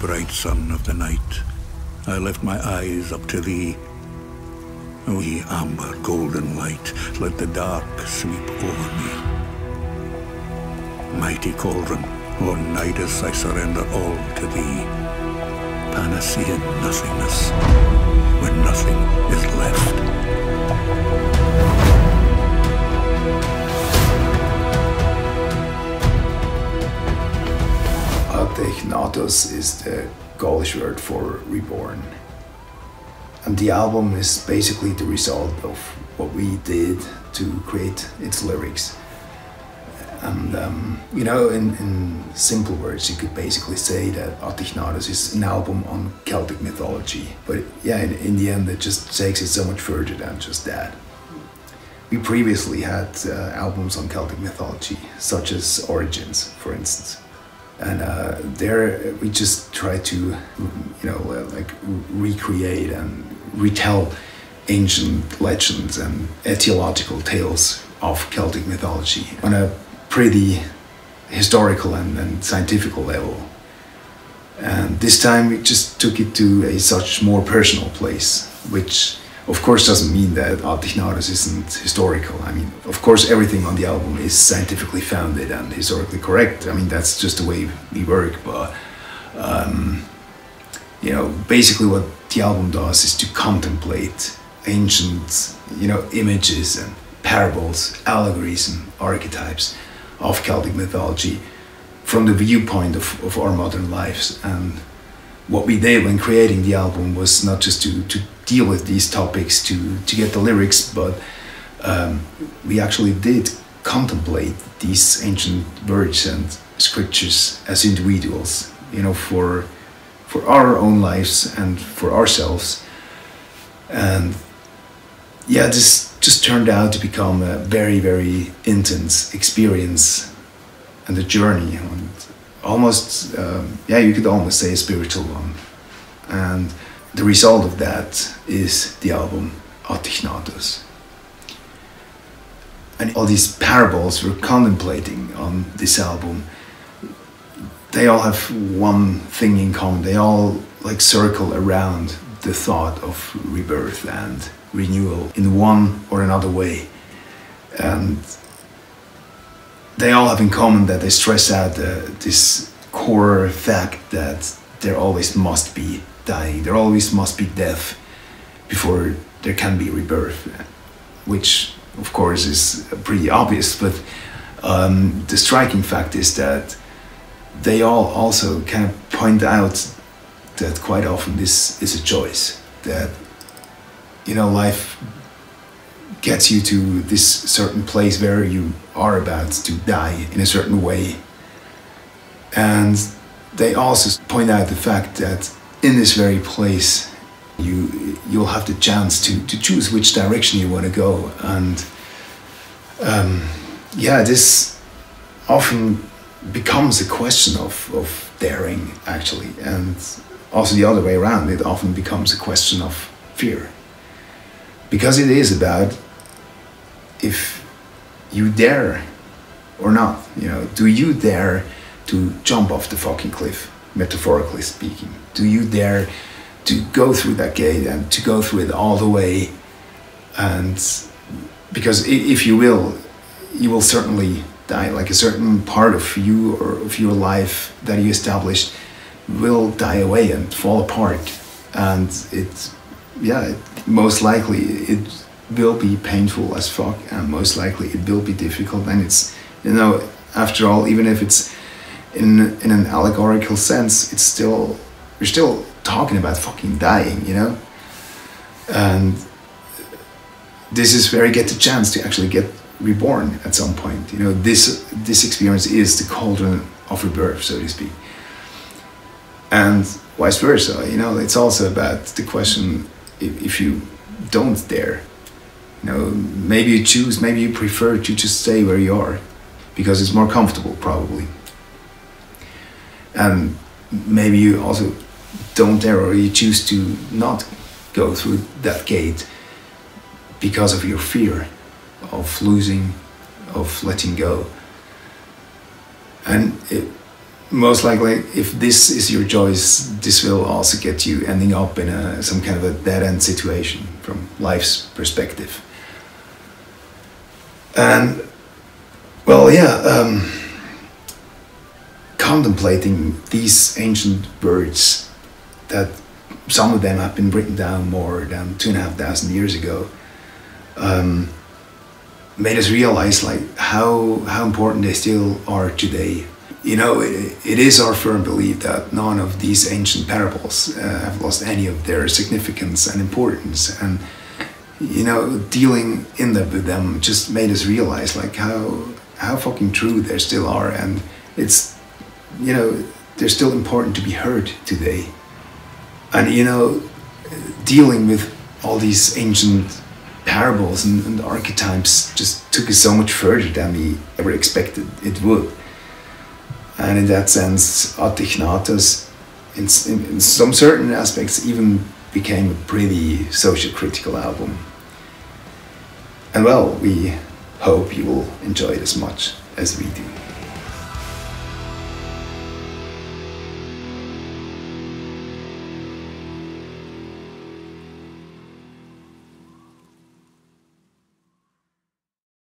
bright sun of the night, I lift my eyes up to thee. O ye amber golden light, let the dark sweep over me. Mighty cauldron, O Nidus, I surrender all to thee. Panacean nothingness, when nothing is left. Ategnatos is the Gaulish word for reborn. And the album is basically the result of what we did to create its lyrics. And you know, in simple words, you could basically say that Ategnatos is an album on Celtic mythology. But yeah, in the end, it just takes it so much further than just that. We previously had albums on Celtic mythology, such as Origins, for instance. And there we just try to, you know, like recreate and retell ancient legends and etiological tales of Celtic mythology on a pretty historical and scientific level. And this time we just took it to a such more personal place, which of course doesn't mean that Ategnatos isn't historical. I mean, of course everything on the album is scientifically founded and historically correct. I mean, that's just the way we work, but you know, basically what the album does is to contemplate ancient, you know, images and parables, allegories and archetypes of Celtic mythology from the viewpoint of our modern lives. And what we did when creating the album was not just to deal with these topics to get the lyrics, but we actually did contemplate these ancient words and scriptures as individuals, you know, for our own lives and for ourselves. And yeah, this just turned out to become a very, very intense experience and a journey, and almost, yeah, you could almost say a spiritual one. And the result of that is the album Ategnatos. And all these parables we're contemplating on this album, they all have one thing in common. They all like circle around the thought of rebirth and renewal in one or another way. And they all have in common that they stress out this core fact that there always must be dying, there always must be death before there can be rebirth, which of course is pretty obvious, but the striking fact is that they all also kind of point out that quite often this is a choice, that, you know, life gets you to this certain place where you are about to die in a certain way. And they also point out the fact that in this very place you'll have the chance to choose which direction you want to go. And yeah, this often becomes a question of daring, actually, and also the other way around. It often becomes a question of fear, because it is about if you dare or not. You know, do you dare to jump off the fucking cliff, metaphorically speaking? Do you dare to go through that gate and to go through it all the way? And because if you will certainly die. Like a certain part of you or of your life that you established will die away and fall apart. And most likely it will be painful as fuck, and most likely it will be difficult. And it's, you know, after all, even if it's in an allegorical sense, it's still, we're still talking about fucking dying, you know? And this is where you get the chance to actually get reborn at some point. You know, this experience is the cauldron of rebirth, so to speak. And vice versa, you know, it's also about the question, if you don't dare, you know, maybe you choose, maybe you prefer to just stay where you are because it's more comfortable, probably. And maybe you also don't dare, or you choose to not go through that gate because of your fear of losing, of letting go. And most likely, if this is your choice, this will also get you ending up in some kind of a dead-end situation from life's perspective. And, well, yeah, contemplating these ancient words, that some of them have been written down more than 2,500 years ago, made us realize like how important they still are today. You know, it is our firm belief that none of these ancient parables have lost any of their significance and importance, and you know, dealing in depth with them just made us realize like how fucking true they still are, and it's, you know, they're still important to be heard today. And you know, dealing with all these ancient parables and archetypes just took us so much further than we ever expected it would. And in that sense, Ategnatos, in some certain aspects, even became a pretty social-critical album. And well, we hope you will enjoy it as much as we do.